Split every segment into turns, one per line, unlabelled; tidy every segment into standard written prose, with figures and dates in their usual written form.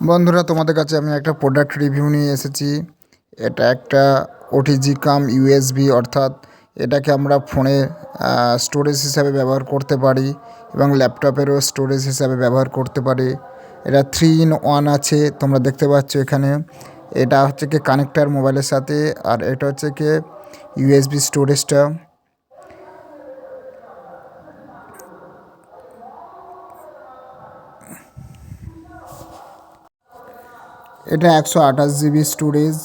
বন্ধুরা, তোমাদের কাছে আমি একটা প্রোডাক্ট রিভিউ নিয়ে এসেছি। এটা একটা ওটিজি কাম ইউএসবি, অর্থাৎ এটাকে আমরা ফোনে স্টোরেজ হিসাবে ব্যবহার করতে পারি এবং ল্যাপটপেরও স্টোরেজ হিসাবে ব্যবহার করতে পারি। এটা 3 in 1 আছে, তোমরা দেখতে পাচ্ছ এখানে। এটা হচ্ছে কি কানেক্টার মোবাইলের সাথে, আর এটা হচ্ছে কি ইউএসবি স্টোরেজটা। এটা 128 GB স্টোরেজ।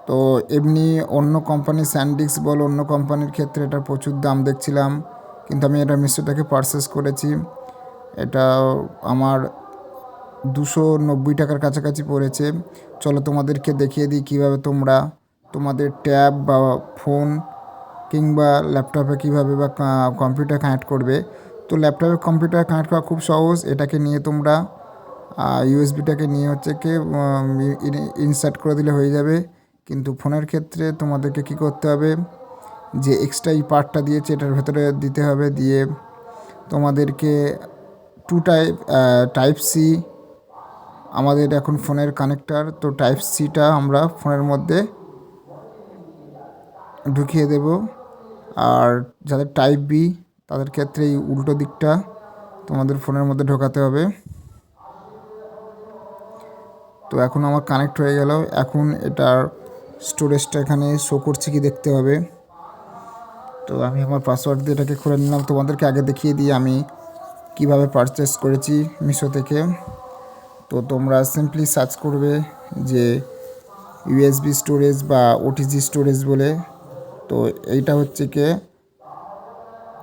তো এমনি অন্য কোম্পানি স্যান্ডিস্ক বল, অন্য কোম্পানির ক্ষেত্রে এটা প্রচুর দাম দেখছিলাম, কিন্তু আমি এটা মিশো থেকে পারচেস করেছি। এটা আমার 290 টাকার কাছাকাছি পড়েছে। চলো তোমাদেরকে দেখিয়ে দিই কীভাবে তোমরা তোমাদের ট্যাব বা ফোন কিংবা ল্যাপটপে কীভাবে বা কম্পিউটার কানেক্ট করবে। তো ল্যাপটপে কম্পিউটার কানেক্ট করা খুব সহজ। এটাকে নিয়ে তোমরা ইউএসবিটাকে নিয়ে হচ্ছে কি ইনসার্ট করে দিলে হয়ে যাবে। কিন্তু ফোনের ক্ষেত্রে তোমাদেরকে কী করতে হবে, যে এক্সট্রা এই পার্টটা দিয়েছে এটার ভেতরে দিতে হবে। দিয়ে তোমাদেরকে টাইপ সি আমাদের এখন ফোনের কানেক্টার, তো টাইপ সিটা আমরা ফোনের মধ্যে ঢুকিয়ে দেব। আর যাদের টাইপ বি তাদের ক্ষেত্রে এই উল্টো দিকটা তোমাদের ফোনের মধ্যে ঢোকাতে হবে। তো এখন আমার কানেক্ট হয়ে গেল। এখন এটার স্টোরেজটা এখানে শো করছে কি দেখতে হবে। তো আমি আমার পাসওয়ার্ড দিয়ে এটাকে খুলে নিলাম। তোমাদেরকে আগে দেখিয়ে দিই আমি কিভাবে পারচেস করেছি মিশো থেকে। তো তোমরা সিম্পলি সার্চ করবে যে ইউএসবি স্টোরেজ বা ওটিজি স্টোরেজ বলে। তো এইটা হচ্ছে কি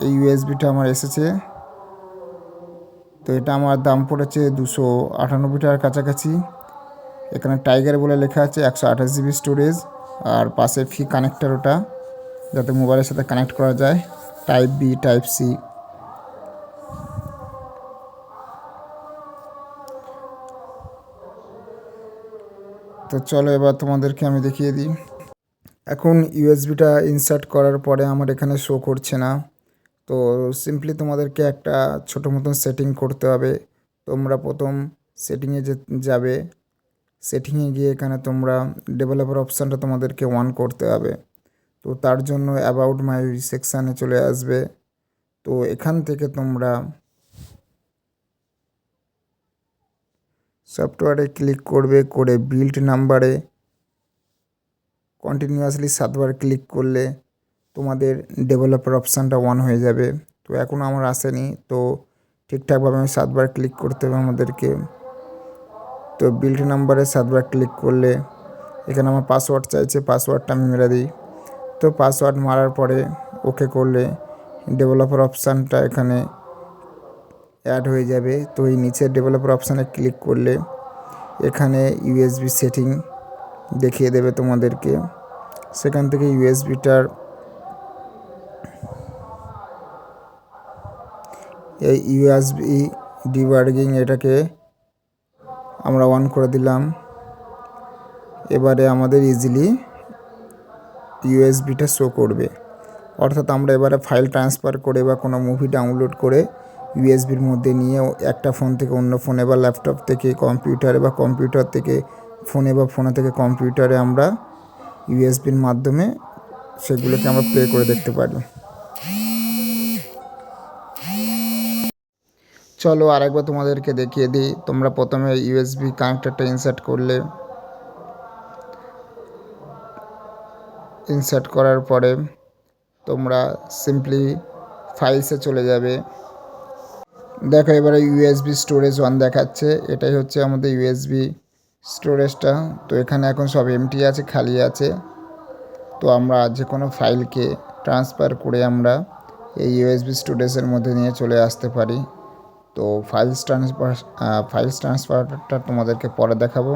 এই ইউএসবিটা আমার এসেছে। তো এটা আমার দাম পড়েছে 298 টাকার কাছাকাছি। এখানে টাইগার বলে লেখা আছে, 128 GB স্টোরেজ, আর পাশে ফি কানেক্টার, ওটা যাতে মোবাইলের সাথে কানেক্ট করা যায়, টাইপ বি টাইপ সি। তো চলো এবার তোমাদেরকে আমি দেখিয়ে দিই। এখন ইউএসবিটা ইনসার্ট করার পরে আমার এখানে শো করছে না। তো সিম্পলি তোমাদেরকে একটা ছোটো মতন সেটিং করতে হবে। তোমরা প্রথম সেটিংয়ে যাবে। সেটিংয়ে গিয়ে এখানে তোমরা ডেভেলপার অপশানটা তোমাদেরকে অন করতে হবে। তো তার জন্য অ্যাবাউট মাই সেকশানে চলে আসবে। তো এখান থেকে তোমরা সফটওয়্যারে ক্লিক করবে, করে বিল্ড নাম্বারে কন্টিনিউয়াসলি 7বার ক্লিক করলে তোমাদের ডেভেলপার অপশানটা অন হয়ে যাবে। তো এখনও আমার আসেনি, তো ঠিকঠাকভাবে আমি 7বার ক্লিক করতে হবে আমাদেরকে। তো বিল্ড নাম্বারে 7বার ক্লিক করলে এখানে আমার পাসওয়ার্ড চাইছে, পাসওয়ার্ডটা আমি মেরে দিই। তো পাসওয়ার্ড মারার পরে ওকে করলে ডেভেলপার অপশানটা এখানে অ্যাড হয়ে যাবে। তো এই নিচের ডেভেলপার অপশানে ক্লিক করলে এখানে ইউএসবি সেটিং দেখিয়ে দেবে তোমাদেরকে। সেখান থেকে ইউএসবিটার এই ইউএসবি ডিবার্গিং এটাকে আমরা অন করে দিলাম। এবারে আমাদের ইজিলি ইউএসবিটা শো করবে, অর্থাৎ আমরা এবারে ফাইল ট্রান্সফার করে বা কোনো মুভি ডাউনলোড করে ইউএসবির মধ্যে নিয়ে একটা ফোন থেকে অন্য ফোনে বা ল্যাপটপ থেকে কম্পিউটারে বা কম্পিউটার থেকে ফোনে বা ফোনে থেকে কম্পিউটারে আমরা ইউএসবির মাধ্যমে সেগুলোকে আমরা প্লে করে দেখতে পারি। চলো আরেকবার তোমাদেরকে দেখিয়ে দিই। তোমরা প্রথমে ইউএসবি কানেক্টরটা ইনসার্ট করার পরে তোমরা সিম্পলি ফাইলসে চলে যাবে। দেখো এবারে ইউএসবি স্টোরেজ 1 দেখাচ্ছে, এটাই হচ্ছে আমাদের ইউএসবি স্টোরেজটা। তো এখানে এখন সব এমটি আছে, খালি আছে। তো আমরা যে কোনো ফাইলকে ট্রান্সফার করে আমরা এই ইউএসবি স্টোরেজের মধ্যে নিয়ে চলে আসতে পারি। তো ফাইলস ট্রান্সফারটা তোমাদেরকে পরে দেখাবো।